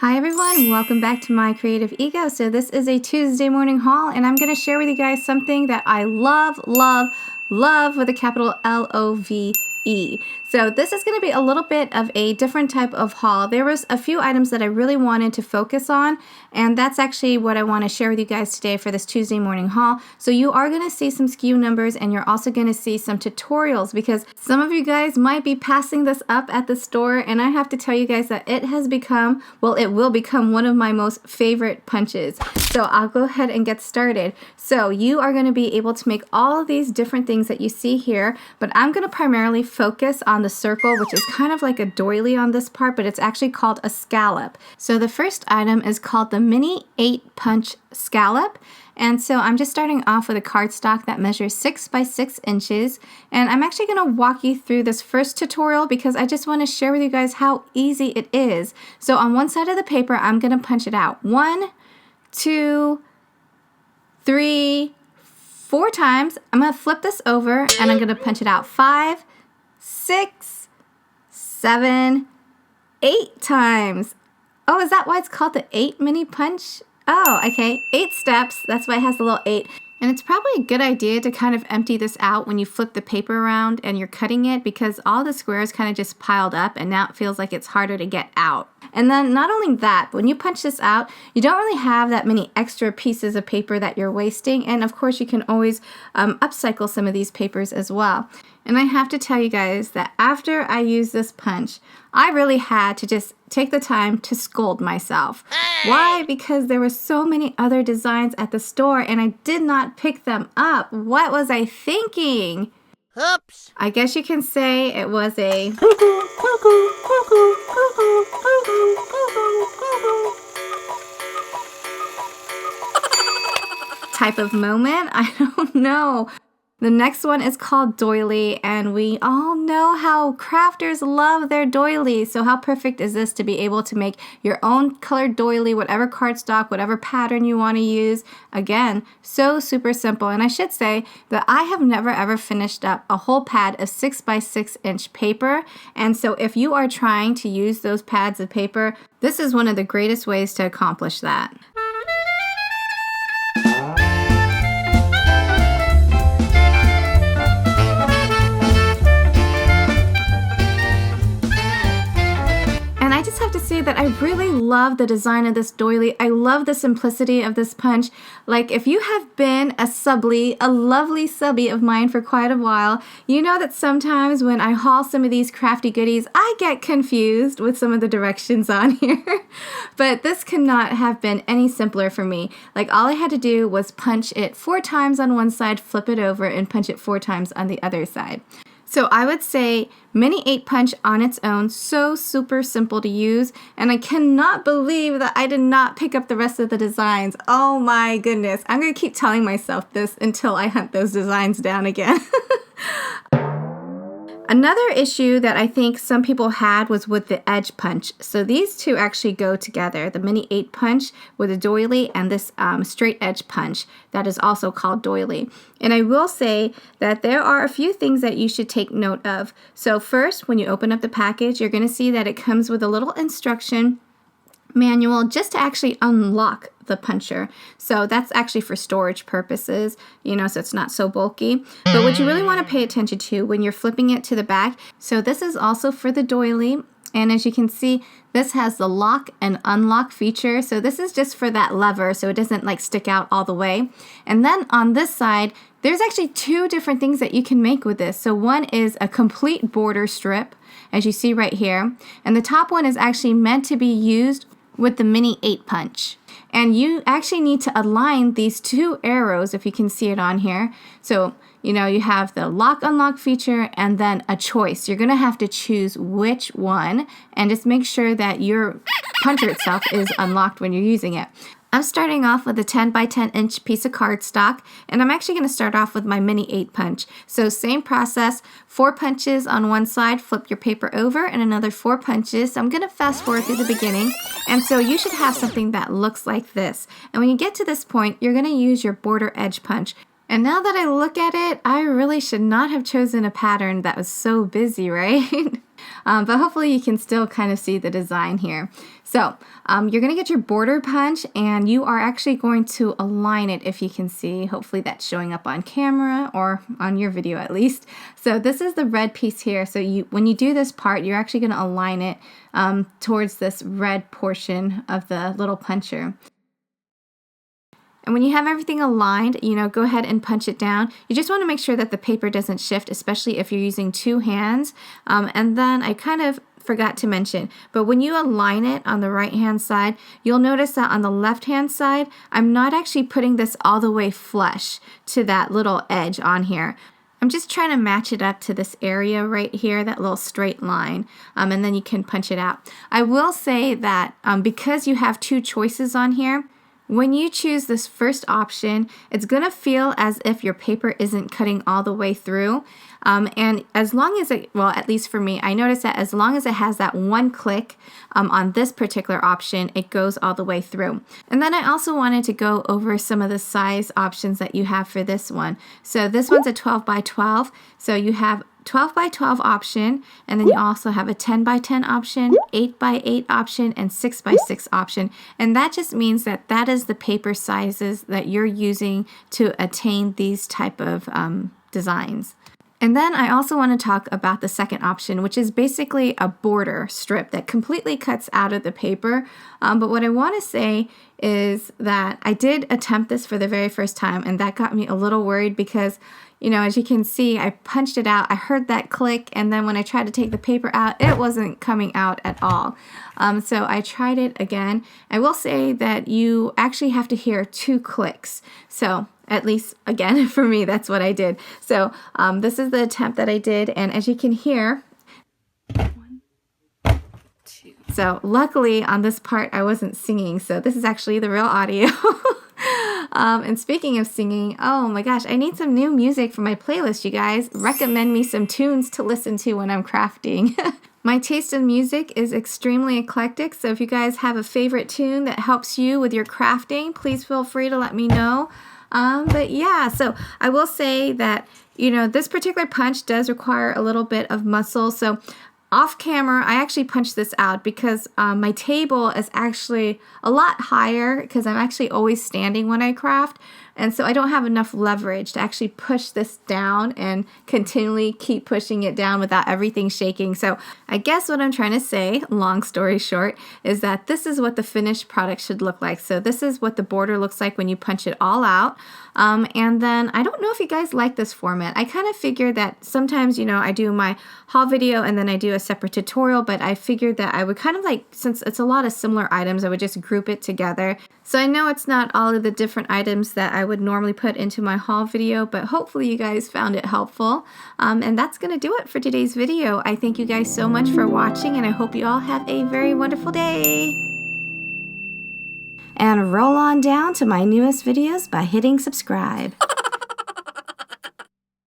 Hi everyone, welcome back to my creative ego. So this is a Tuesday morning haul and I'm going to share with you guys something that I love with a capital L-O-V-E. So this is going to be a little bit of a different type of haul. There was a few items that I really wanted to focus on, and that's actually what I want to share with you guys today for this Tuesday morning haul. So you are going to see some SKU numbers and you're also going to see some tutorials because some of you guys might be passing this up at the store, and I have to tell you guys that it has become, well, it will become one of my most favorite punches. So I'll go ahead and get started. So you are going to be able to make all of these different things that you see here, but I'm going to primarily focus on the circle, which is kind of like a doily on this part, but it's actually called a scallop. So the first item is called the Mini 8 Punch Scallop. And so I'm just starting off with a cardstock that measures 6 by 6 inches. And I'm actually going to walk you through this first tutorial because I just want to share with you guys how easy it is. So on one side of the paper, I'm going to punch it out 1, 2, 3, 4 times. I'm going to flip this over and I'm going to punch it out 5, 6, 7, 8 times. Oh, is that why it's called the 8 mini punch? Oh, okay, 8 steps. That's why it has the little 8. And it's probably a good idea to kind of empty this out when you flip the paper around and you're cutting it, because all the squares kind of just piled up and now it feels like it's harder to get out. And then not only that, when you punch this out, you don't really have that many extra pieces of paper that you're wasting. And of course, you can always upcycle some of these papers as well. And I have to tell you guys that after I used this punch, I really had to just take the time to scold myself. Hey! Why? Because there were so many other designs at the store and I did not pick them up. What was I thinking? Oops. I guess you can say it was a type of moment. I don't know. The next one is called Doily, and we all know how crafters love their doilies. So how perfect is this to be able to make your own colored doily, whatever cardstock, whatever pattern you want to use. Again, so super simple. And I should say that I have never ever finished up a whole pad of 6 by 6 inch paper. And so if you are trying to use those pads of paper, this is one of the greatest ways to accomplish that. I just have to say that I really love the design of this doily. I love the simplicity of this punch. Like, if you have been a lovely subby of mine for quite a while, you know that sometimes when I haul some of these crafty goodies, I get confused with some of the directions on here. But this could not have been any simpler for me. Like, all I had to do was punch it 4 times on one side, flip it over, and punch it 4 times on the other side. So I would say Mini 8 Punch on its own, so super simple to use, and I cannot believe that I did not pick up the rest of the designs. Oh my goodness, I'm going to keep telling myself this until I hunt those designs down again. Another issue that I think some people had was with the edge punch. So these two actually go together, the Mini 8 Punch with a doily and this straight edge punch that is also called doily. And I will say that there are a few things that you should take note of. So first, when you open up the package, you're going to see that it comes with a little instruction manual just to actually unlock the puncher. So that's actually for storage purposes, you know, so it's not so bulky. But what you really want to pay attention to when you're flipping it to the back, so this is also for the doily. And as you can see, this has the lock and unlock feature. So this is just for that lever so it doesn't like stick out all the way. And then on this side, there's actually 2 different things that you can make with this. So one is a complete border strip, as you see right here. And the top one is actually meant to be used with the Mini 8 Punch. And you actually need to align these 2 arrows, if you can see it on here. So, you know, you have the lock unlock feature and then a choice. You're going to have to choose which one and just make sure that your puncher itself is unlocked when you're using it. I'm starting off with a 10 by 10 inch piece of cardstock, and I'm actually going to start off with my Mini 8 Punch. So same process, 4 punches on one side, flip your paper over, and another 4 punches. So I'm going to fast forward through the beginning, and so you should have something that looks like this. And when you get to this point, you're going to use your border edge punch. And now that I look at it, I really should not have chosen a pattern that was so busy, right? But hopefully you can still kind of see the design here. So you're going to get your border punch, and you are actually going to align it, if you can see. Hopefully that's showing up on camera, or on your video at least. So this is the red piece here. So when you do this part, you're actually going to align it towards this red portion of the little puncher. And when you have everything aligned, go ahead and punch it down. You just want to make sure that the paper doesn't shift, especially if you're using two hands. And then I kind of forgot to mention, but when you align it on the right hand side, you'll notice that on the left hand side, I'm not actually putting this all the way flush to that little edge on here. I'm just trying to match it up to this area right here, that little straight line, and then you can punch it out. I will say that because you have two choices on here, when you choose this first option, it's going to feel as if your paper isn't cutting all the way through. And as long as it, well, at least for me, I noticed that as long as it has that one click on this particular option, it goes all the way through. And then I also wanted to go over some of the size options that you have for this one. So this one's a 12 by 12. So you have 12 by 12 option, and then you also have a 10 by 10 option, 8 by 8 option, and 6 by 6 option. And that just means that that is the paper sizes that you're using to attain these type of designs. And then I also want to talk about the second option, which is basically a border strip that completely cuts out of the paper. But what I want to say is that I did attempt this for the very first time, and that got me a little worried because, as you can see, I punched it out, I heard that click, and then when I tried to take the paper out, it wasn't coming out at all. So I tried it again. I will say that you actually have to hear 2 clicks. So at least, again, for me, that's what I did. So this is the attempt that I did, and as you can hear, 1, 2. So luckily on this part I wasn't singing, so this is actually the real audio. And speaking of singing, oh my gosh, I need some new music for my playlist, you guys. Recommend me some tunes to listen to when I'm crafting. My taste in music is extremely eclectic, so if you guys have a favorite tune that helps you with your crafting, please feel free to let me know. But yeah, so I will say that, this particular punch does require a little bit of muscle. So off camera, I actually punched this out because my table is actually a lot higher because I'm actually always standing when I craft. And so I don't have enough leverage to actually push this down and continually keep pushing it down without everything shaking. So I guess what I'm trying to say, long story short, is that this is what the finished product should look like. So this is what the border looks like when you punch it all out. And then I don't know if you guys like this format. I kind of figured that sometimes, I do my haul video and then I do a separate tutorial, but I figured that I would kind of since it's a lot of similar items, I would just group it together. So I know it's not all of the different items that I would normally put into my haul video, but hopefully you guys found it helpful. And that's going to do it for today's video. I thank you guys so much for watching, and I hope you all have a very wonderful day. And roll on down to my newest videos by hitting subscribe.